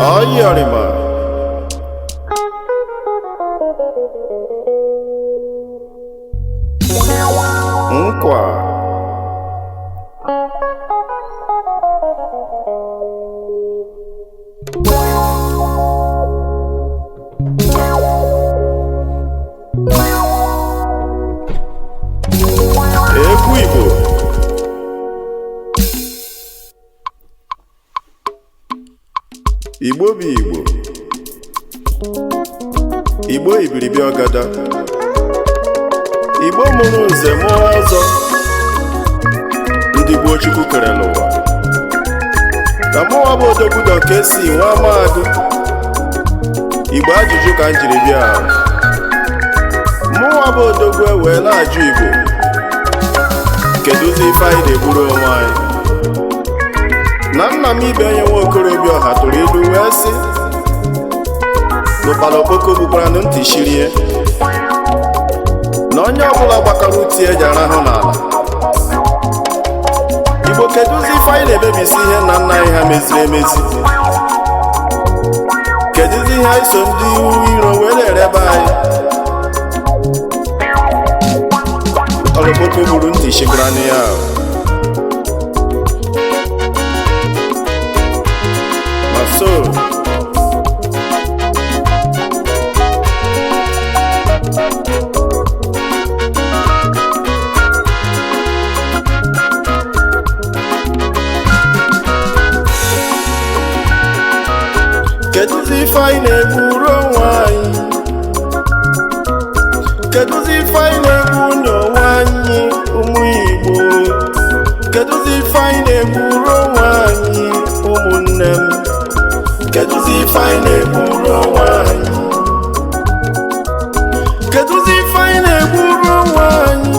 Ayarima nkwa egwu Igbo bụ Igbo ibiribi ọgada Igbo mụrụ nze mụọ ọzọ ndị gboo Chukwu kere n'ụwa na mụwa bụ odogwudo ka esi nwa amaagụ Igbo ajụjụ ka m jiri bịa mụwa bụ odogwu wee na-ajụ Igbo kedụzi ife anyị na-egburu onwe anyị na nna m ibe onye nwa okorobịa ọha tụrụ ilu wee sị n'ụkpala okpoko gbukwara ntị shirie na onye ọbụla gbakọrọ uti eji arahụ n'ala Igbo kedụzi ife anyị na-emebisi ihe nna nna anyị ha meziri emezi kedụzi ihe anyị so ndị iro wee na-erebe anyị ụkpala okpoko gburu ntị shikwara na ya so kedụzi ife anyị na-egburu onwe anyị kedụzi ife anyị na-egbu n'onwe anyị ụmụ Igbo kedụzi ife anyị na-egburu onwe anyị ụmụnne m kedụzi ife anyị na-egburu onwe anyị kedụzi ife anyị na-egburu onwe anyị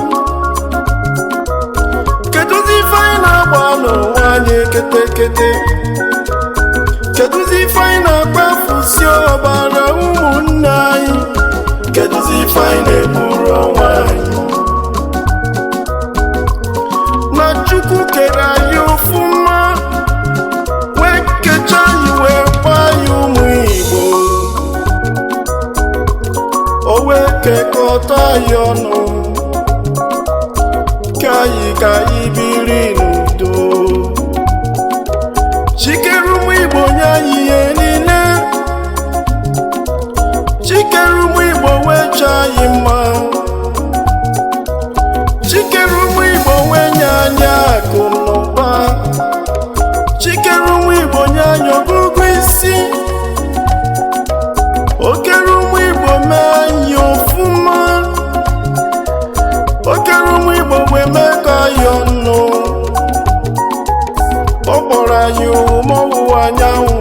kedụzi ife anyị na-agba n'onwe anyị ekete kedụzi ife anyị na-akpafusi ọbara ụmụnne anyị kedụzi ife anyị na-egburu onwe anyị na Chukwu kere anyị ọfụma wee kecha anyị wee gbaa anyị ụmụ Igbo o wee kekọta anyị ọnụ ka anyị biri n'udo chikere ụmụ Igbo nye anyị ihe niile chikere ụmụ Igbo wee chọọ anyị mma chikere ụmụ Igbo wee nye anyị akụ na ụba chikere ụmụ Igbo nye anyị ọgụgụ isi okere ụmụ Igbo mee anyị ọfụma okere ụmụ Igbo wee mee ka anyị ọnụ ọ kpọrọ anyị ụmụ ọwụwa anyanwụ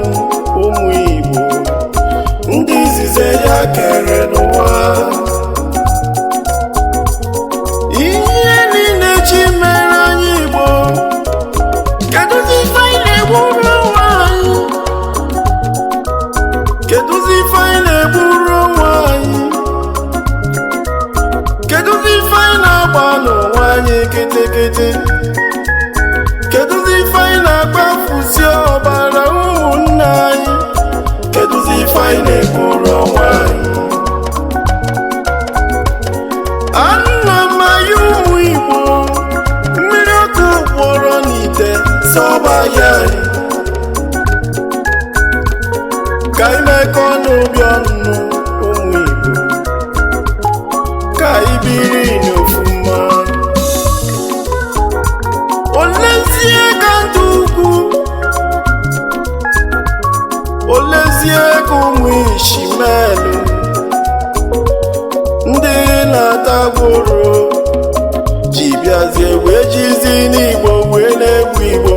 ụmụ Igbo ndị izize ya kere n'ụwa ihe niile chi mere anyị Igbo kedụzi ife anyị na-egburu onwe anyị kedụzi ife anyị na-egburu onwe anyị kedụzi ife anyị na-agba n'onwe anyị kịtịkịtị kedụzi ife anyị na-akpafusi ọbara ụmụnne anyị kedụzi ife anyị na-egburu onwe anyị ana m anyị ụmụ Igbo mmiri ọkụ gwọrọ n'ite sọba ya ka anyị mekọ n'obi ọnụ ụmụ Igbo ka anyị biri n'ofuma olezie ka ndị ugwu olezie ka ụmụ Ishimelu ndị na-atagworo ji bịazie wee jizi n'Igbo wee na-egbu Igbo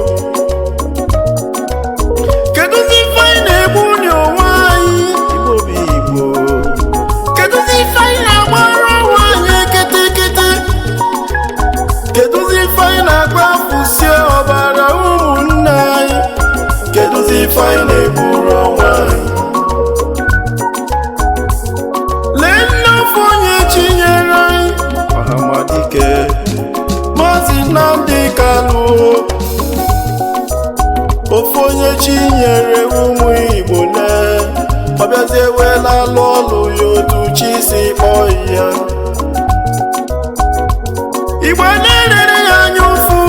kedụzi ife anyị na-egbu n'onwe anyị Igbo bụ Igbo kedụzi ife anyị na-agbara onwe anyị kịtịkịtị kedụzi ife anyị na-akpafusi ọbara ụmụnne anyị kedụzi ife anyị na-egburu onwe anyị lee nnafọ onye chinyere anyị Ọhamadike ma Maazị Nnamdi Kanu, ofu onye chi nyere ụmụ Igbo na ọ bịazie wela alụ ọlụ ya otu chi si kpọọ ya. Igbo na-erere ya anya ụfụ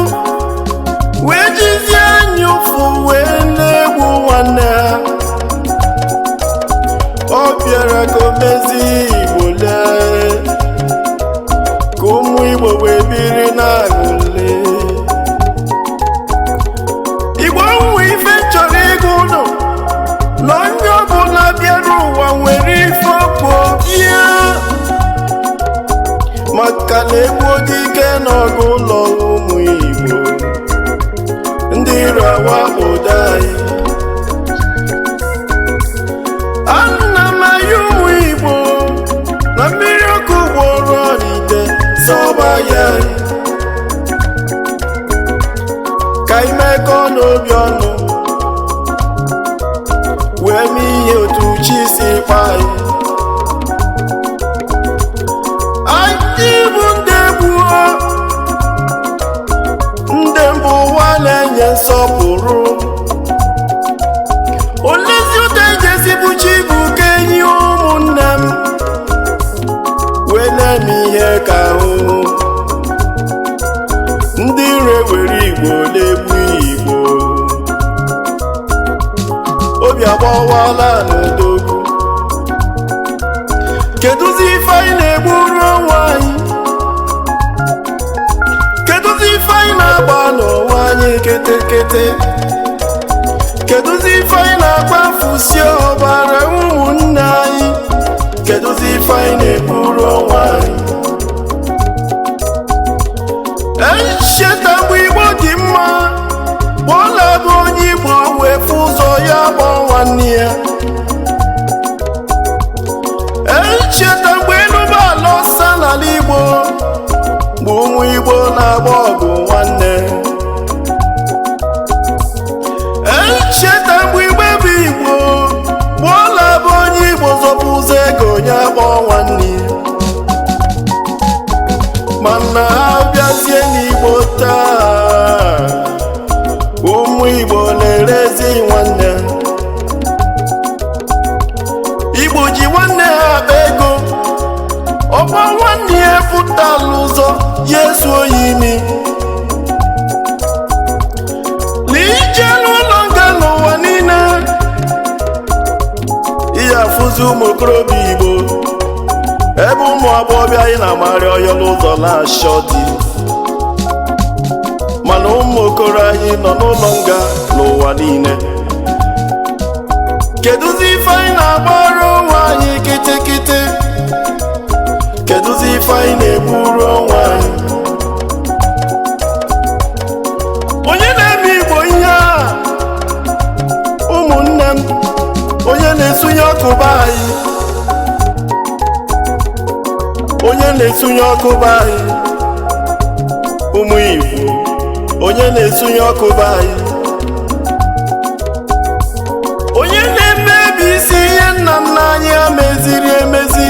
wee jizie anya ụfụ wee na-egbu nwanne ha. Ọ bịara ka o mezie Igbo lee, ka ụmụ Igbo wee biri n'aṅụrị. Igbo nwe ife chọrọ ịgụ ụlọ na onye ọbụla bịara ụwa nwere ife okwu bịa, maka na egbu oge ike n'ọgụ ụlọ ụmụ Igbo ndị iro awakpodo anyị. Ana m ayọ ụmụ Igbo na mmiri ọkụ gwọrọ n'ite sọba ya, ka imekọ n'obi ọnụ wee mee ihe otu chi si kpaa anyị. Anyị bụ ndị gbuo, ndị mbụ ụwa na-enye nsọpụrụ. Olezi ụta ejesi bụ chi bụ ka enyi ụmụnne m wee na-eme ihe ka ahụ. Ndị ire were Igbo na-egbu Igbo, obi agbawala n'odogwu. Kedụzi ife anyị na-egburu onwe anyị? Kedụzi ife anyị na-agba n'onwe anyị ketekete? Kedụzi ife anyị na-agbafusi ọbara ụmụnne anyị? Kedụzi ife anyị na-egburu onwe anyị? Echeta mgbe Igbo dị mma, kpọọla bụ onye Igbo wee fụ ụzọ ya gbaa nwanne ya. Echeta mgbe Enugu ala ọsa n'ala Igbo, mgbe ụmụ Igbo na-agba ọgụ nwanne. Echeta mgbe Igbo bụ Igbo, kpọọla bụ onye Igbo zọpụ ụzọ ego ya gbaa nwanne ya. Mana abịazie n'Igbo taa, ụmụ Igbo na-erezi nwanne. Igbo ji nwanne ha akpa ego, ọkpọ nwanne ya pụtala ụzọ ya ezuo ya imi. N'ije n'ụlọ nga n'ụwa niile, ihe afụzi ụmụ okorobịa Igbo ebe ụmụ agbọghọbịa anyị na-amarị ọyọ n'ụzọ na-achọ di, mana ụmụ okoro anyị nọ n'ụlọ nga n'ụwa niile. Kedụzi ife anyị na-agbara onwe anyị kịtịkịtị? Kedụzi ife anyị na-egburu onwe anyị? Onye na-eme Igbo ihe a, ụmụnne m, onye na-esunye ọkụ be anyị, onye na-esunye ọkụ be anyị. Ụmụ Igbo, onye na-esunye ọkụ be anyị, onye na-emebi isi ihe nna nna anyị ha meziri emezi,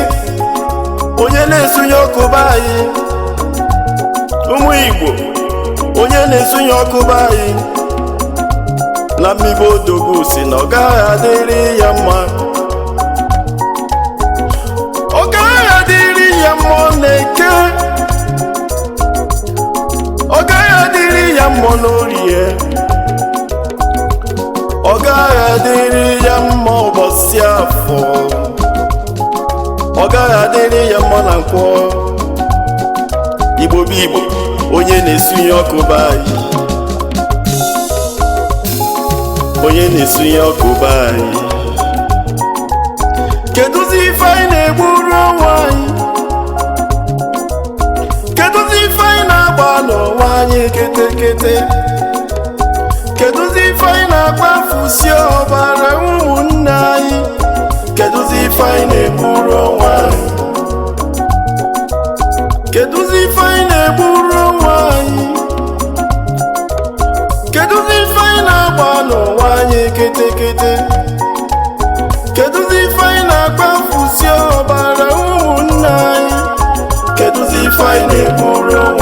onye na-esunye ọkụ be anyị. Ụmụ Igbo, onye na-esunye ọkụ be anyị. Na mmigbo odogwu si na ọ gaghị adịrị ya mma, ọ gaghị adịrị ya mma ọ na-eke, ọ gaghị adịrị ya mma n'orie, ọ gaghị adịrị ya mma ụbọchị afọ, ọ gaghị adịrị ya mma na Nkwọ. Igbo bụ Igbo, onye na-esunye ọkụ be anyị, onye na-esunye ọkụ be anyị. Kedụzi ife anyị na-egburu onwe anyị? Kedụzi ife anyị na-agba n'onwe anyị ketekete? Kedụzi ife anyị na-agbafusi ọbara ụmụnne anyị? Kedụzi ife anyị na-egburu onwe anyị? Kedụzi ife anyị na-egburu onwe anyị? Kedụzi ife anyị na-agba n'onwe anyị ketekete? Kedụzi ife anyị na-agbafusi ọbara ụmụnne anyị? Kedụzi ife anyị na-egburu onwe